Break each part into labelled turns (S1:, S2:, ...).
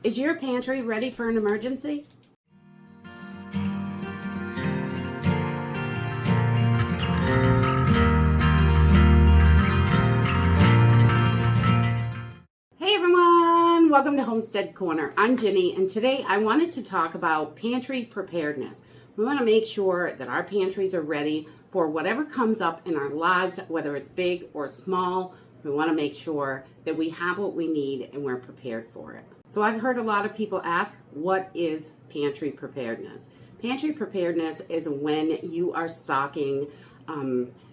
S1: Is your pantry ready for an emergency? Hey everyone, welcome to Homestead Corner. I'm Ginny, and today I wanted to talk about pantry preparedness. We want to make sure that our pantries are ready for whatever comes up in our lives, whether it's big or small. We want to make sure that we have what we need and we're prepared for it. So I've heard a lot of people ask, what is pantry preparedness? Pantry preparedness is when you are stocking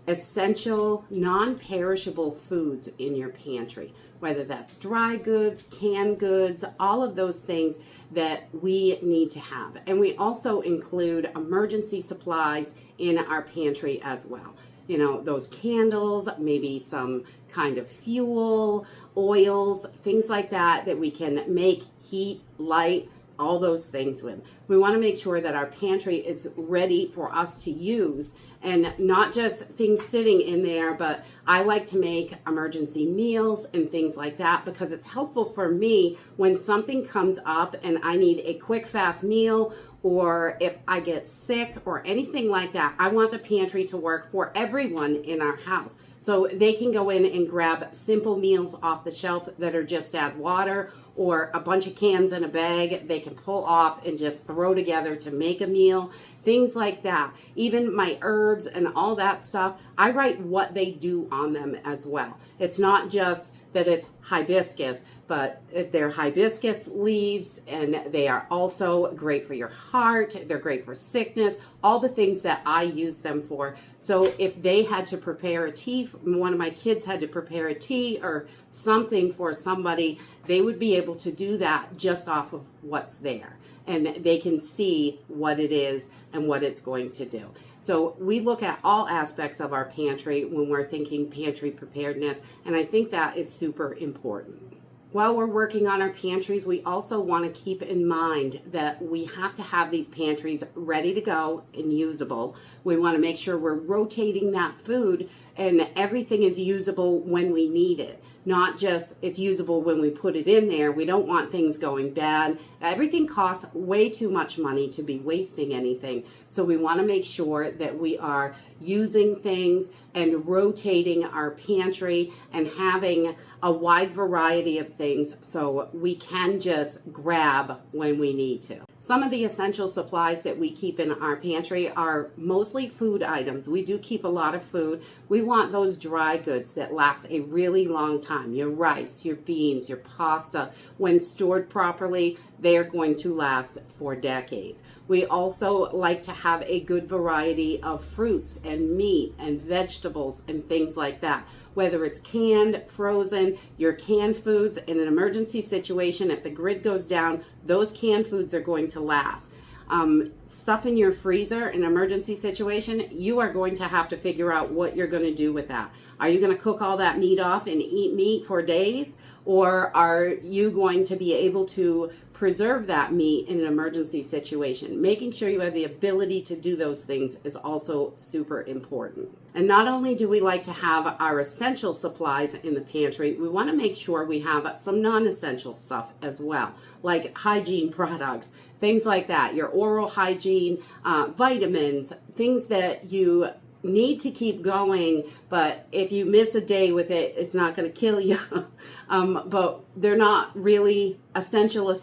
S1: essential, non-perishable foods in your pantry, whether that's dry goods, canned goods, all of those things that we need to have. And we also include emergency supplies in our pantry as well. You know, those candles, maybe some kind of fuel, oils, things like that we can make heat, light, all those things with. We want to make sure that our pantry is ready for us to use, and not just things sitting in there, but I like to make emergency meals and things like that because it's helpful for me when something comes up and I need a quick, fast meal, or if I get sick or anything like that. I want the pantry to work for everyone in our house. So they can go in and grab simple meals off the shelf that are just add water, or a bunch of cans in a bag they can pull off and just throw together to make a meal, things like that. Even my herbs and all that stuff, I write what they do on them as well. It's not just that it's hibiscus, but they're hibiscus leaves, and they are also great for your heart. They're great for sickness, all the things that I use them for. So if they had to prepare a tea, one of my kids had to prepare a tea or something for somebody, they would be able to do that just off of what's there. And they can see what it is and what it's going to do. So we look at all aspects of our pantry when we're thinking pantry preparedness, and I think that is super important. While we're working on our pantries, we also want to keep in mind that we have to have these pantries ready to go and usable. We want to make sure we're rotating that food and everything is usable when we need it. Not just it's usable when we put it in there. We don't want things going bad. Everything costs way too much money to be wasting anything. So we want to make sure that we are using things and rotating our pantry and having a wide variety of things so we can just grab when we need to. Some of the essential supplies that we keep in our pantry are mostly food items. We do keep a lot of food. We want those dry goods that last a really long time. Your rice, your beans, your pasta, when stored properly, they are going to last for decades. We also like to have a good variety of fruits and meat and vegetables and things like that. Whether it's canned, frozen, your canned foods in an emergency situation, if the grid goes down, those canned foods are going to last. Stuff in your freezer in an emergency situation, you are going to have to figure out what you're going to do with that. Are you going to cook all that meat off and eat meat for days? Or are you going to be able to preserve that meat in an emergency situation? Making sure you have the ability to do those things is also super important. And not only do we like to have our essential supplies in the pantry, we want to make sure we have some non-essential stuff as well, like hygiene products, things like that, your oral hygiene, vitamins, things that you need to keep going, but if you miss a day with it, it's not going to kill you. But they're not really essential,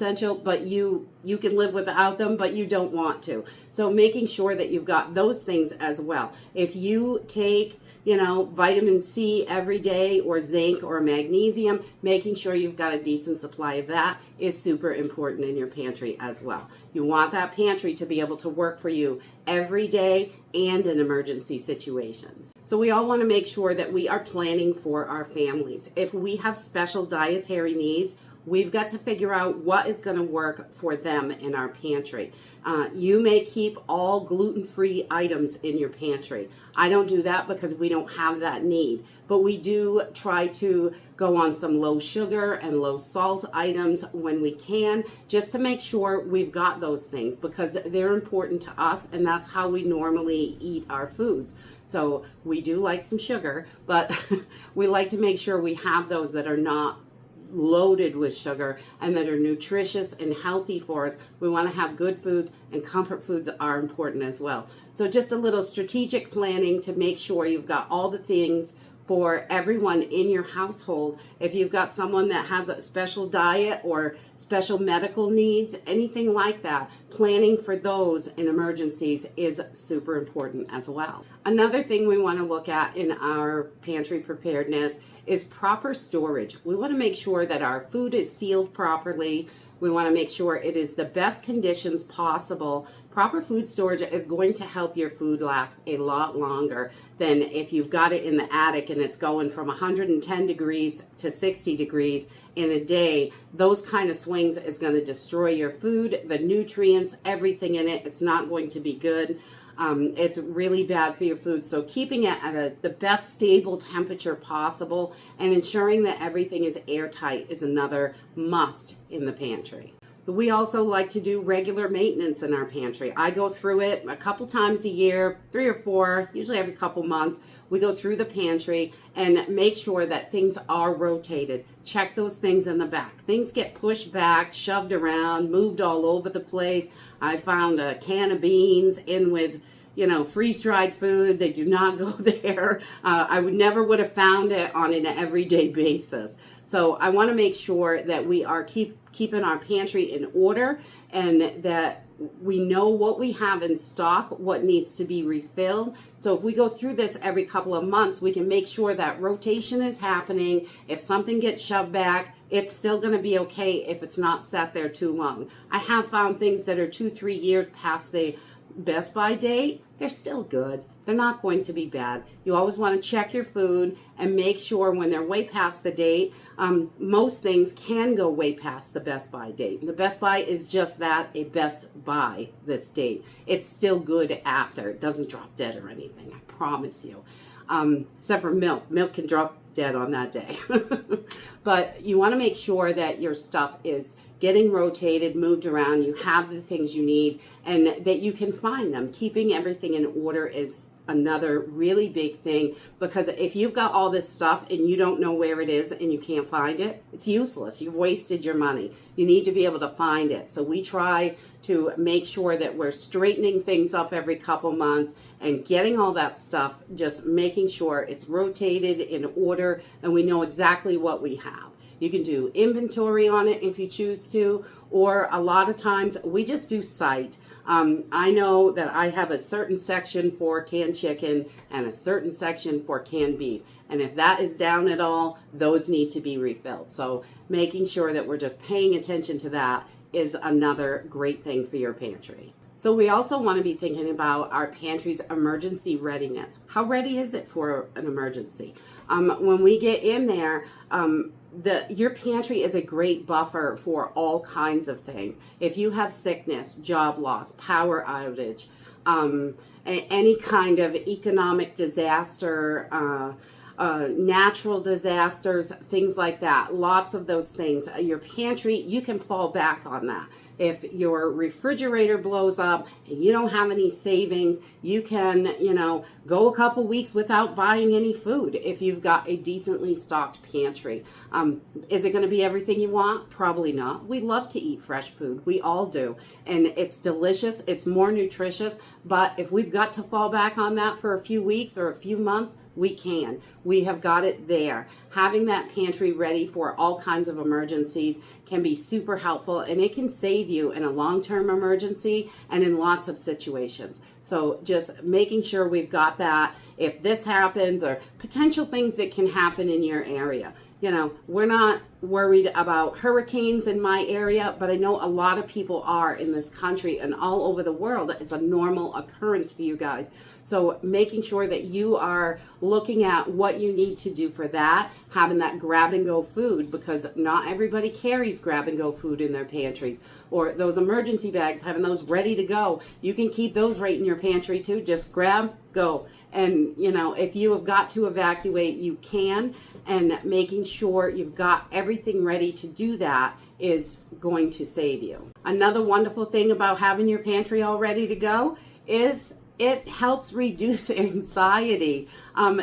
S1: but you can live without them, but you don't want to. So making sure that you've got those things as well. If you take vitamin C every day, or zinc or magnesium, making sure you've got a decent supply of that is super important in your pantry as well. You want that pantry to be able to work for you every day and in emergency situations. So we all want to make sure that we are planning for our families. If we have special dietary needs, we've got to figure out what is going to work for them in our pantry. You may keep all gluten-free items in your pantry. I don't do that because we don't have that need, but we do try to go on some low sugar and low salt items when we can, just to make sure we've got those things because they're important to us, and that's how we normally eat our foods. So we do like some sugar, but we like to make sure we have those that are not loaded with sugar and that are nutritious and healthy for us. We want to have good foods, and comfort foods are important as well. So just a little strategic planning to make sure you've got all the things for everyone in your household. If you've got someone that has a special diet or special medical needs, anything like that, planning for those in emergencies is super important as well. Another thing we want to look at in our pantry preparedness is proper storage. We want to make sure that our food is sealed properly. We want to make sure it is the best conditions possible. Proper food storage is going to help your food last a lot longer than if you've got it in the attic and it's going from 110 degrees to 60 degrees in a day. Those kind of swings is going to destroy your food, the nutrients, everything in it. It's not going to be good. It's really bad for your food. So keeping it at the best stable temperature possible and ensuring that everything is airtight is another must in the pantry. We also like to do regular maintenance in our pantry. I go through it a couple times a year, 3 or 4, usually every couple months. We go through the pantry and make sure that things are rotated. Check those things in the back. Things get pushed back, shoved around, moved all over the place. I found a can of beans in with freeze-dried food. They do not go there. I never would have found it on an everyday basis. So I want to make sure that we are keeping our pantry in order and that we know what we have in stock, what needs to be refilled. So if we go through this every couple of months, we can make sure that rotation is happening. If something gets shoved back, it's still going to be okay if it's not sat there too long. I have found things that are 2-3 years past the best by date. They're still good. They're not going to be bad. You always want to check your food and make sure when they're way past the date. Most things can go way past the best by date. The best by is just that, a best by this date. It's still good after. It doesn't drop dead or anything, I promise you. Except for milk. Milk can drop dead on that day. But you want to make sure that your stuff is getting rotated, moved around, you have the things you need, and that you can find them. Keeping everything in order is another really big thing, because if you've got all this stuff and you don't know where it is and you can't find it, it's useless. You've wasted your money. You need to be able to find it. So we try to make sure that we're straightening things up every couple months and getting all that stuff, just making sure it's rotated in order and we know exactly what we have. You can do inventory on it if you choose to, or a lot of times we just do sight. I know that I have a certain section for canned chicken and a certain section for canned beef. And if that is down at all, those need to be refilled. So making sure that we're just paying attention to that is another great thing for your pantry. So we also want to be thinking about our pantry's emergency readiness. How ready is it for an emergency? When we get in there, your pantry is a great buffer for all kinds of things. If you have sickness, job loss, power outage, any kind of economic disaster, natural disasters, things like that, lots of those things. Your pantry, you can fall back on that. If your refrigerator blows up and you don't have any savings, you can, go a couple weeks without buying any food if you've got a decently stocked pantry. Is it going to be everything you want? Probably not. We love to eat fresh food. We all do. And it's delicious. It's more nutritious. But if we've got to fall back on that for a few weeks or a few months, we can. We have got it there. Having that pantry ready for all kinds of emergencies can be super helpful, and it can save you in a long-term emergency and in lots of situations. So just making sure we've got that if this happens, or potential things that can happen in your area. We're not worried about hurricanes in my area, but I know a lot of people are in this country and all over the world. It's a normal occurrence for you guys. So making sure that you are looking at what you need to do for that, having that grab and go food, because not everybody carries grab and go food in their pantries, or those emergency bags, having those ready to go. You can keep those right in your pantry too. Just grab, go. And if you have got to evacuate, you can, and making sure you've got everything ready to do that is going to save you. Another wonderful thing about having your pantry all ready to go is it helps reduce anxiety.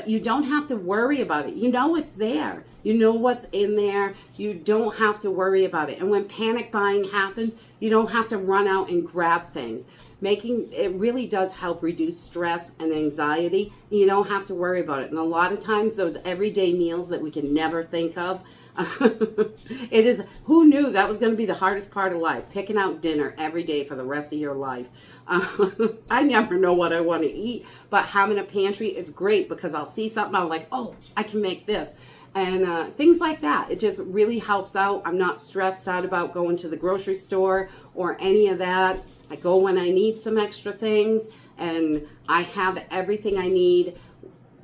S1: You don't have to worry about it. You know it's there. You know what's in there. You don't have to worry about it. And when panic buying happens, you don't have to run out and grab things. It really does help reduce stress and anxiety. You don't have to worry about it. And a lot of times those everyday meals that we can never think of, it is, who knew that was going to be the hardest part of life, picking out dinner every day for the rest of your life. I never know what I want to eat, but having a pantry is great because I'll see something, I'm like, oh, I can make this. And things like that. It just really helps out. I'm not stressed out about going to the grocery store or any of that. I go when I need some extra things, and I have everything I need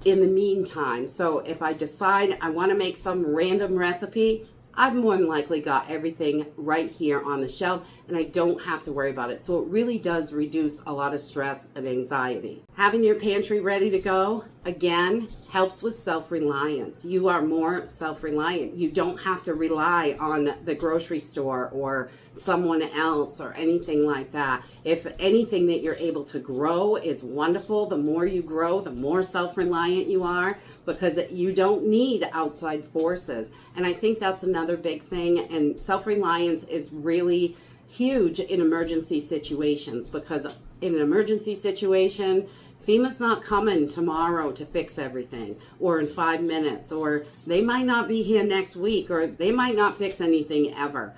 S1: in the meantime. So if I decide I want to make some random recipe, I've more than likely got everything right here on the shelf, and I don't have to worry about it. So it really does reduce a lot of stress and anxiety. Having your pantry ready to go, again, helps with self-reliance. You are more self-reliant. You don't have to rely on the grocery store or someone else or anything like that. If anything that you're able to grow is wonderful, the more you grow, the more self-reliant you are, because you don't need outside forces. And I think that's another big thing. And self-reliance is really huge in emergency situations, because in an emergency situation, FEMA's not coming tomorrow to fix everything, or in 5 minutes, or they might not be here next week, or they might not fix anything ever.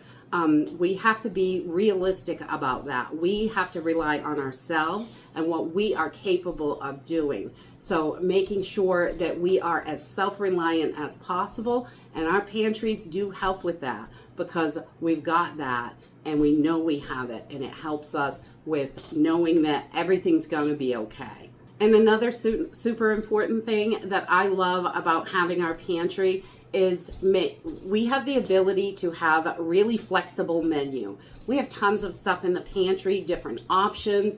S1: We have to be realistic about that. We have to rely on ourselves and what we are capable of doing. So making sure that we are as self-reliant as possible, and our pantries do help with that, because we've got that and we know we have it, and it helps us with knowing that everything's going to be okay. And another super important thing that I love about having our pantry is we have the ability to have a really flexible menu. We have tons of stuff in the pantry, different options,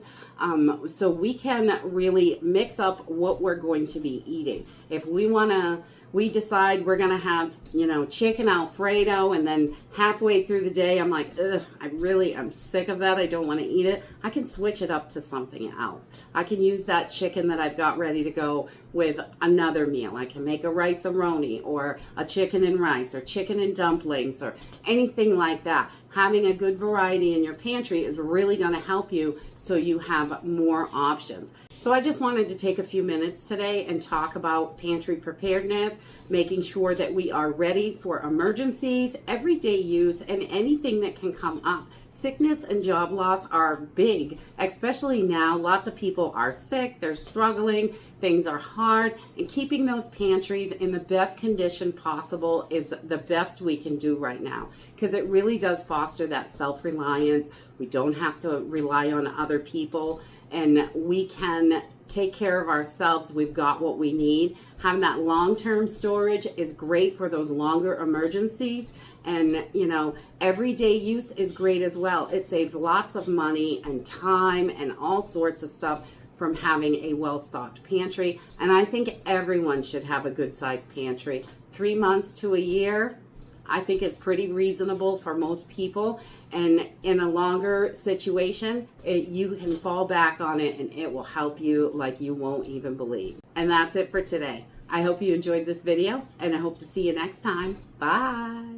S1: so we can really mix up what we're going to be eating. If we decide we're gonna have, chicken Alfredo, and then halfway through the day I'm like, ugh, I'm sick of that, I don't want to eat it, I can switch it up to something else. I can use that chicken that I've got ready to go with another meal. I can make a rice-a-roni, or a chicken and rice, or chicken and dumplings, or anything like that. Having a good variety in your pantry is really going to help you, so you have more options. So I just wanted to take a few minutes today and talk about pantry preparedness, making sure that we are ready for emergencies, everyday use, and anything that can come up. Sickness and job loss are big, especially now. Lots of people are sick, they're struggling, things are hard, and keeping those pantries in the best condition possible is the best we can do right now, because it really does foster that self-reliance. We don't have to rely on other people, and we can take care of ourselves. We've got what we need. Having that long-term storage is great for those longer emergencies, and everyday use is great as well. It saves lots of money and time and all sorts of stuff from having a well-stocked pantry. And I think everyone should have a good-sized pantry. 3 months to a year, I think, is pretty reasonable for most people. And in a longer situation, you can fall back on it, and it will help you like you won't even believe. And that's it for today. I hope you enjoyed this video, and I hope to see you next time. Bye.